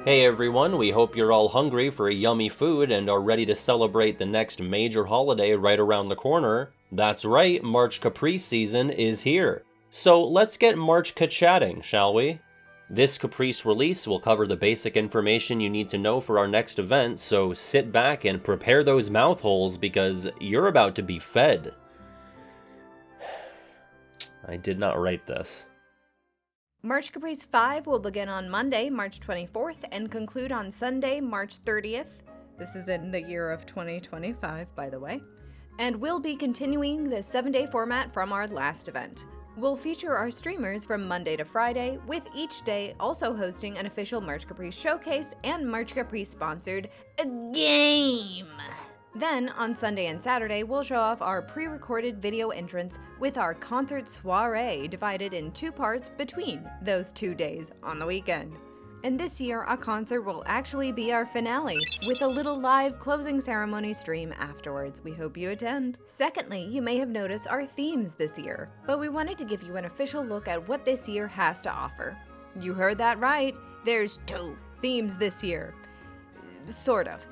Hey everyone, we hope you're all hungry for yummy food and are ready to celebrate the next major holiday right around the corner. That's right, March Caprice season is here. So let's get March chatting, shall we? This Caprice release will cover the basic information you need to know for our next event, so sit back and prepare those mouth holes because you're about to be fed. I did not write this. March Caprice 5 will begin on Monday, March 24th, and conclude on Sunday, March 30th. This is in the year of 2025, by the way. And we'll be continuing the 7-day format from our last event. We'll feature our streamers from Monday to Friday, with each day also hosting an official March Caprice showcase and March Caprice sponsored game. Then, on Sunday and Saturday, we'll show off our pre-recorded video entrance with our concert soiree divided in 2 parts between those 2 days on the weekend. And this year, our concert will actually be our finale, with a little live closing ceremony stream afterwards. We hope you attend. Secondly, you may have noticed our themes this year, but we wanted to give you an official look at what this year has to offer. You heard that right, there's 2 themes this year. Sort of.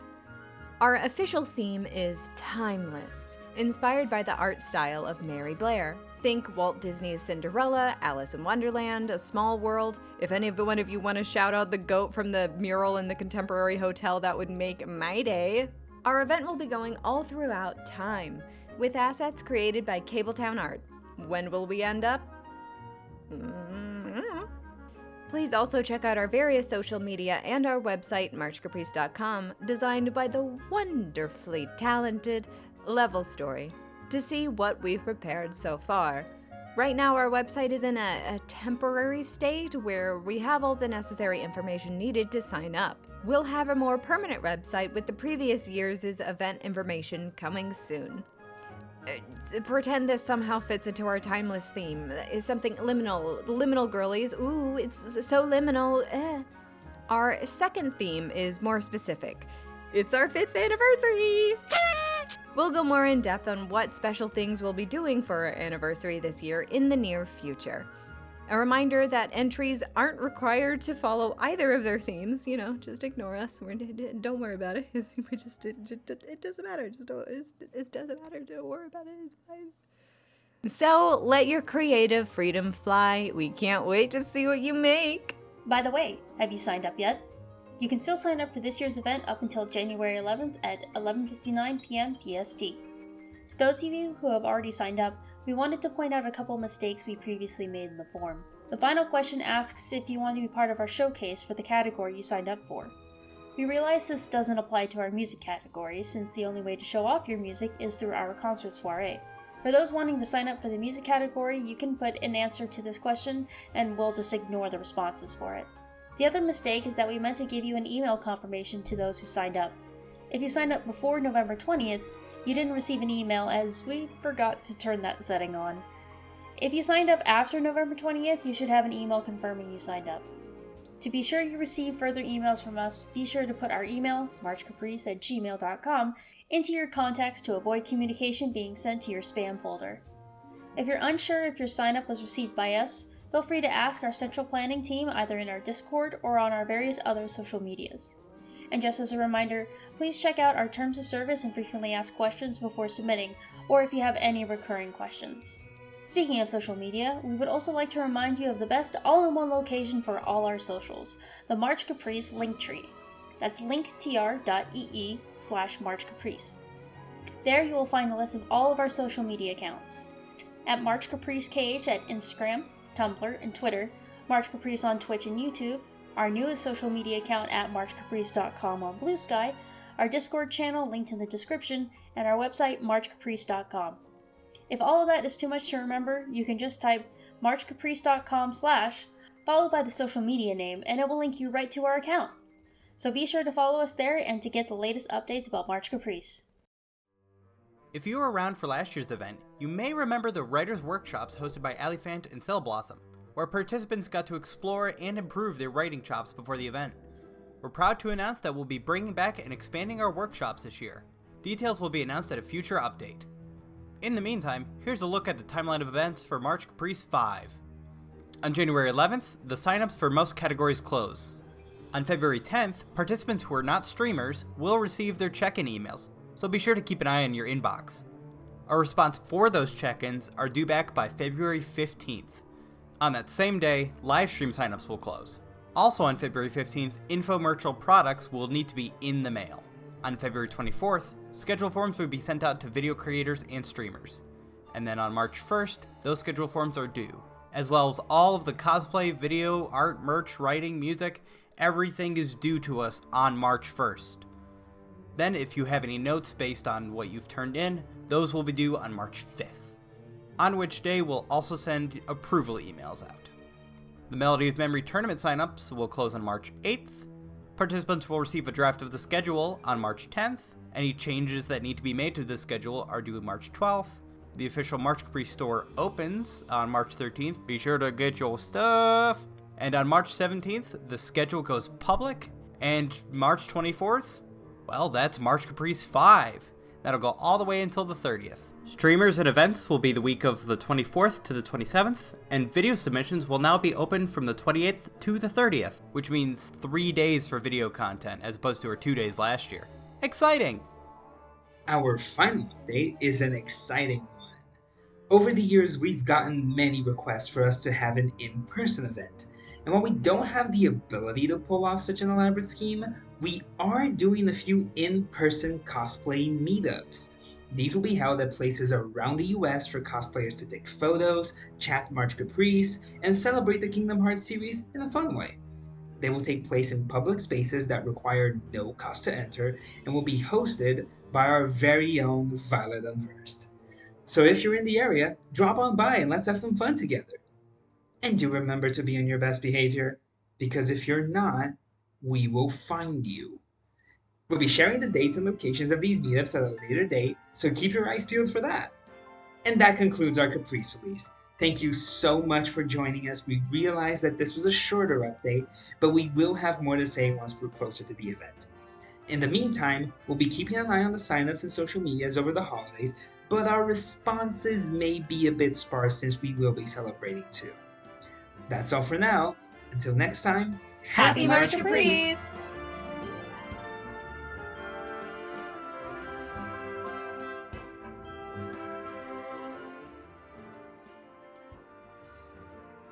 Our official theme is timeless, inspired by the art style of Mary Blair. Think Walt Disney's Cinderella, Alice in Wonderland, A Small World. If any one of you want to shout out the goat from the mural in the Contemporary Hotel, that would make my day. Our event will be going all throughout time, with assets created by Cabletown Art. When will we end up? Please also check out our various social media and our website, marchcaprice.com, designed by the wonderfully talented Level Story, to see what we've prepared so far. Right now, our website is in a temporary state where we have all the necessary information needed to sign up. We'll have a more permanent website with the previous year's event information coming soon. Pretend this somehow fits into our timeless theme. Is something liminal. The liminal girlies. Ooh, it's so liminal. Our second theme is more specific. It's our 5th anniversary! We'll go more in depth on what special things we'll be doing for our anniversary this year in the near future. A reminder that entries aren't required to follow either of their themes. You know, just ignore us. Don't worry about it. It doesn't matter. It doesn't matter. Don't worry about it. It's fine. So let your creative freedom fly. We can't wait to see what you make. By the way, have you signed up yet? You can still sign up for this year's event up until January 11th at 11:59 p.m. PST. To those of you who have already signed up, we wanted to point out a couple mistakes we previously made in the form. The final question asks if you want to be part of our showcase for the category you signed up for. We realize this doesn't apply to our music category, since the only way to show off your music is through our concert soiree. For those wanting to sign up for the music category, you can put an answer to this question, and we'll just ignore the responses for it. The other mistake is that we meant to give you an email confirmation to those who signed up. If you signed up before November 20th, you didn't receive an email as we forgot to turn that setting on. If you signed up after November 20th, you should have an email confirming you signed up. To be sure you receive further emails from us, be sure to put our email, marchcaprice@gmail.com, into your contacts to avoid communication being sent to your spam folder. If you're unsure if your sign up was received by us, feel free to ask our central planning team either in our Discord or on our various other social medias. And just as a reminder, please check out our terms of service and frequently asked questions before submitting, or if you have any recurring questions. Speaking of social media, we would also like to remind you of the best all-in-one location for all our socials, the March Caprice Linktree. That's linktr.ee/MarchCaprice. There you will find a list of all of our social media accounts. At March Caprice KH at Instagram, Tumblr, and Twitter, March Caprice on Twitch and YouTube, our newest social media account at marchcaprice.com on Blue Sky, our Discord channel linked in the description, and our website marchcaprice.com. If all of that is too much to remember, you can just type marchcaprice.com/ followed by the social media name, and it will link you right to our account. So be sure to follow us there and to get the latest updates about March Caprice. If you were around for last year's event, you may remember the writers' workshops hosted by Alifant and Cell Blossom, where participants got to explore and improve their writing chops before the event. We're proud to announce that we'll be bringing back and expanding our workshops this year. Details will be announced at a future update. In the meantime, here's a look at the timeline of events for March Caprice 5. On January 11th, the signups for most categories close. On February 10th, participants who are not streamers will receive their check-in emails, so be sure to keep an eye on your inbox. A response for those check-ins are due back by February 15th. On that same day, live stream signups will close. Also on February 15th, infomercial products will need to be in the mail. On February 24th, schedule forms will be sent out to video creators and streamers. And then on March 1st, those schedule forms are due, as well as all of the cosplay, video, art, merch, writing, music, everything is due to us on March 1st. Then if you have any notes based on what you've turned in, those will be due on March 5th, on which day we'll also send approval emails out. The Melody of Memory tournament signups will close on March 8th. Participants will receive a draft of the schedule on March 10th. Any changes that need to be made to the schedule are due March 12th. The official March Caprice store opens on March 13th. Be sure to get your stuff. And on March 17th, the schedule goes public. And March 24th, well, that's March Caprice 5. That'll go all the way until the 30th. Streamers and events will be the week of the 24th to the 27th, and video submissions will now be open from the 28th to the 30th, which means 3 days for video content as opposed to our 2 days last year. Exciting! Our final update is an exciting one. Over the years, we've gotten many requests for us to have an in-person event, and while we don't have the ability to pull off such an elaborate scheme, we are doing a few in-person cosplay meetups. These will be held at places around the US for cosplayers to take photos, chat March Caprice, and celebrate the Kingdom Hearts series in a fun way. They will take place in public spaces that require no cost to enter and will be hosted by our very own Violet Unversed. So if you're in the area, drop on by and let's have some fun together. And do remember to be on your best behavior, because if you're not, we will find you. We'll be sharing the dates and locations of these meetups at a later date, so keep your eyes peeled for that. And that concludes our Caprice release. Thank you so much for joining us. We realize that this was a shorter update, but we will have more to say once we're closer to the event. In the meantime, we'll be keeping an eye on the signups and social medias over the holidays, but our responses may be a bit sparse since we will be celebrating too. That's all for now. Until next time, Happy March Caprice!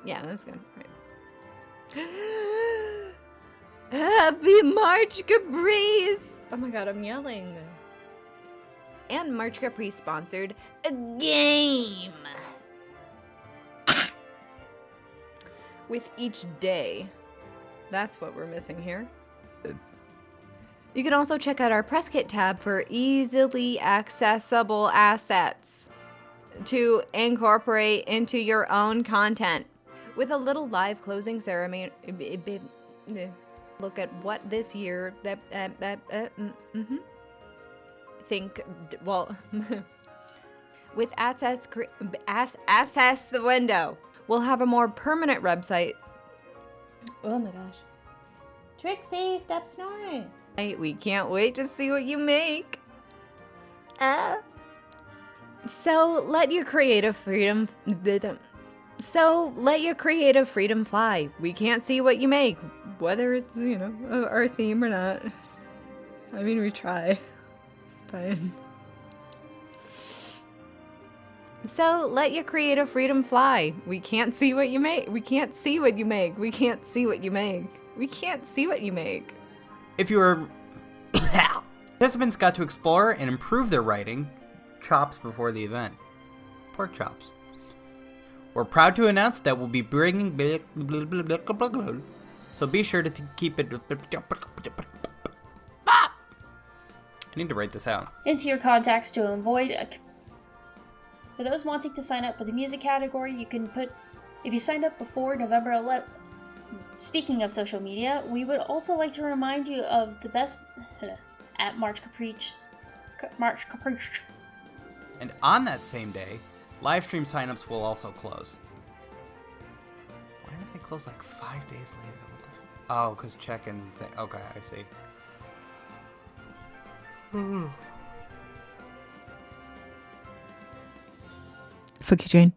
Yeah, that's good. Right. Happy March Caprice! Oh my god, I'm yelling. And March Caprice sponsored a game. With each day. That's what we're missing here. You can also check out our press kit tab for easily accessible assets to incorporate into your own content. With a little live closing ceremony, look at what this year with access the window. We'll have a more permanent website. Oh my gosh. Trixie, stop snoring. We can't wait to see what you make. So let your creative freedom fly. We can't see what you make, whether it's, our theme or not. I mean, we try. It's fine. So let your creative freedom fly. We can't see what you make. We can't see what you make. We can't see what you make. We can't see what you make. If you were... Participants got to explore and improve their writing chops before the event. Pork chops. We're proud to announce that we'll be bringing... So be sure to keep it... I need to write this out. Into your contacts to avoid a... For those wanting to sign up for the music category, you can put... If you signed up before November 11th... Speaking of social media, we would also like to remind you of the best... at March Caprice. March Caprice. And on that same day, live stream signups will also close. Why did they close like 5 days later? What the oh, because check-ins and things. Okay, I see. Fuck you, Jane.